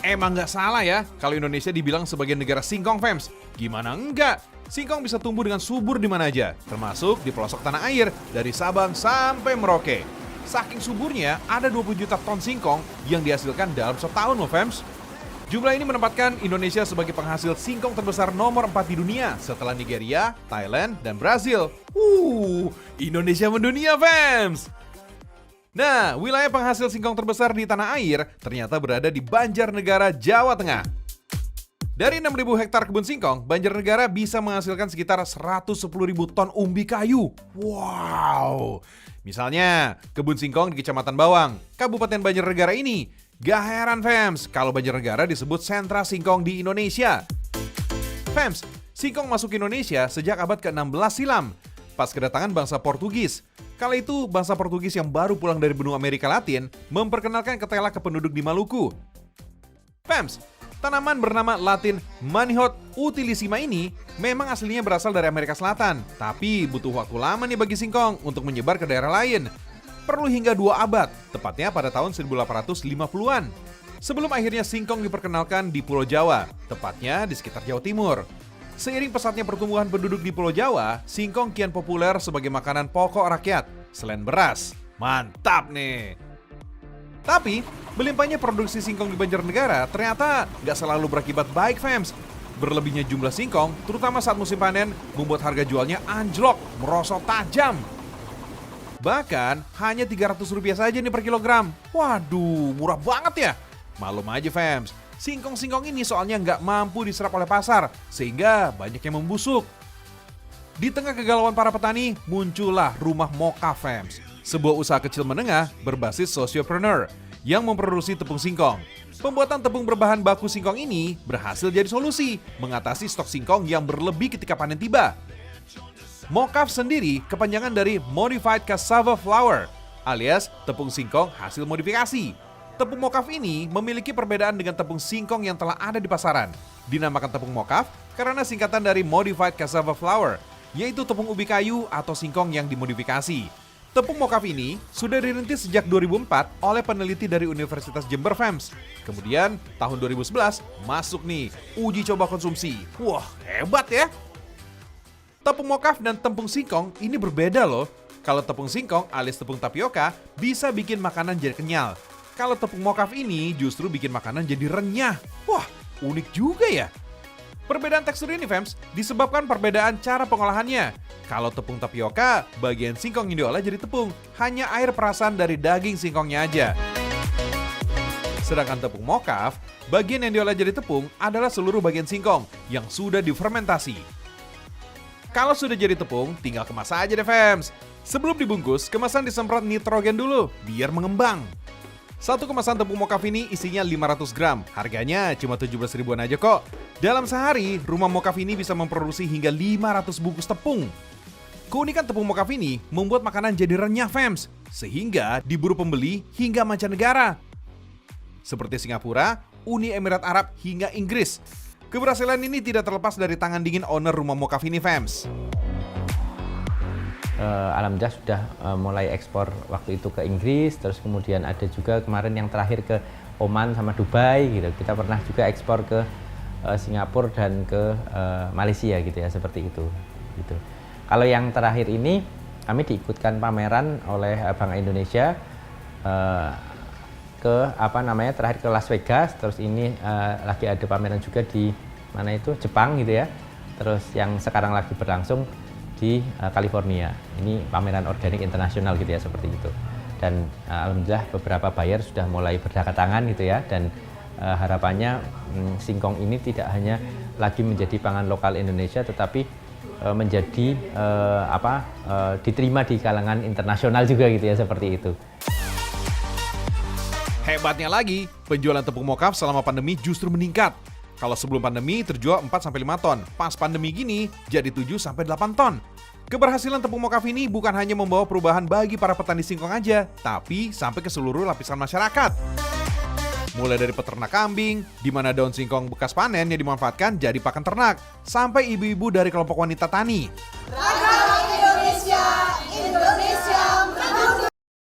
Emang nggak salah ya kalau Indonesia dibilang sebagai negara singkong, fams. Gimana enggak? Singkong bisa tumbuh dengan subur di mana aja, termasuk di pelosok tanah air, dari Sabang sampai Merauke. Saking suburnya, ada 20 juta ton singkong yang dihasilkan dalam setahun loh, fams. Jumlah ini menempatkan Indonesia sebagai penghasil singkong terbesar nomor 4 di dunia setelah Nigeria, Thailand, dan Brazil. Indonesia mendunia, fams! Nah, wilayah penghasil singkong terbesar di tanah air ternyata berada di Banjarnegara, Jawa Tengah. Dari 6.000 hektar kebun singkong, Banjarnegara bisa menghasilkan sekitar 110.000 ton umbi kayu. Wow! Misalnya, kebun singkong di Kecamatan Bawang, Kabupaten Banjarnegara ini. Gak heran, fams, kalau Banjarnegara disebut sentra singkong di Indonesia. Fams, singkong masuk ke Indonesia sejak abad ke-16 silam, pas kedatangan bangsa Portugis. Kala itu, bangsa Portugis yang baru pulang dari benua Amerika Latin memperkenalkan ketela ke penduduk di Maluku. Fams, tanaman bernama Latin Manihot utilissima ini memang aslinya berasal dari Amerika Selatan, tapi butuh waktu lama nih bagi singkong untuk menyebar ke daerah lain. Perlu hingga 2 abad, tepatnya pada tahun 1850-an. Sebelum akhirnya singkong diperkenalkan di Pulau Jawa, tepatnya di sekitar Jawa Timur. Seiring pesatnya pertumbuhan penduduk di Pulau Jawa, singkong kian populer sebagai makanan pokok rakyat, selain beras. Mantap nih! Tapi, melimpahnya produksi singkong di Banjarnegara ternyata nggak selalu berakibat baik, fams. Berlebihnya jumlah singkong, terutama saat musim panen, membuat harga jualnya anjlok, merosot tajam. Bahkan, hanya Rp300 saja nih per kilogram. Waduh, murah banget ya! Malum aja, fams. Singkong-singkong ini soalnya nggak mampu diserap oleh pasar, sehingga banyak yang membusuk. Di tengah kegalauan para petani, muncullah Rumah Mokaf, fams. Sebuah usaha kecil menengah berbasis sociopreneur yang memproduksi tepung singkong. Pembuatan tepung berbahan baku singkong ini berhasil jadi solusi mengatasi stok singkong yang berlebih ketika panen tiba. Mokaf sendiri kepanjangan dari Modified Cassava Flour, alias tepung singkong hasil modifikasi. Tepung mokaf ini memiliki perbedaan dengan tepung singkong yang telah ada di pasaran. Dinamakan tepung mokaf karena singkatan dari Modified Cassava Flour, yaitu tepung ubi kayu atau singkong yang dimodifikasi. Tepung mokaf ini sudah dirintis sejak 2004 oleh peneliti dari Universitas Jember, fams. Kemudian tahun 2011 masuk nih uji coba konsumsi. Wah, hebat ya! Tepung mokaf dan tepung singkong ini berbeda loh. Kalau tepung singkong alias tepung tapioka bisa bikin makanan jadi kenyal. Kalau tepung mokaf ini justru bikin makanan jadi renyah. Wah, unik juga ya. Perbedaan tekstur ini, fams, disebabkan perbedaan cara pengolahannya. Kalau tepung tapioka, bagian singkong yang diolah jadi tepung, hanya air perasan dari daging singkongnya aja. Sedangkan tepung mokaf, bagian yang diolah jadi tepung adalah seluruh bagian singkong yang sudah difermentasi. Kalau sudah jadi tepung, tinggal kemas aja deh, fams. Sebelum dibungkus, kemasan disemprot nitrogen dulu, biar mengembang. Satu kemasan tepung mokaf ini isinya 500 gram, harganya cuma 17 ribuan aja kok. Dalam sehari, Rumah Mokaf ini bisa memproduksi hingga 500 bungkus tepung. Keunikan tepung mokaf ini membuat makanan jadi renyah, fams, sehingga diburu pembeli hingga mancanegara. Seperti Singapura, Uni Emirat Arab, hingga Inggris. Keberhasilan ini tidak terlepas dari tangan dingin owner Rumah Mokaf ini, fams. Alhamdulillah sudah mulai ekspor waktu itu ke Inggris, terus kemudian ada juga kemarin yang terakhir ke Oman sama Dubai gitu. Kita pernah juga ekspor ke Singapura dan ke Malaysia gitu ya, seperti itu gitu. Kalau yang terakhir ini kami diikutkan pameran oleh Bank Indonesia terakhir ke Las Vegas, terus ini lagi ada pameran juga di mana itu Jepang gitu ya. Terus yang sekarang lagi berlangsung di California. Ini pameran organik internasional gitu ya, seperti itu. Dan alhamdulillah beberapa buyer sudah mulai berdatangan gitu ya, dan harapannya singkong ini tidak hanya lagi menjadi pangan lokal Indonesia, tetapi menjadi diterima di kalangan internasional juga gitu ya, seperti itu. Hebatnya lagi, penjualan tepung mokaf selama pandemi justru meningkat. Kalau sebelum pandemi terjual 4-5 ton, pas pandemi gini jadi 7-8 ton. Keberhasilan tepung mokaf ini bukan hanya membawa perubahan bagi para petani singkong aja, tapi sampai ke seluruh lapisan masyarakat. Mulai dari peternak kambing, di mana daun singkong bekas panen yang dimanfaatkan jadi pakan ternak, sampai ibu-ibu dari kelompok wanita tani.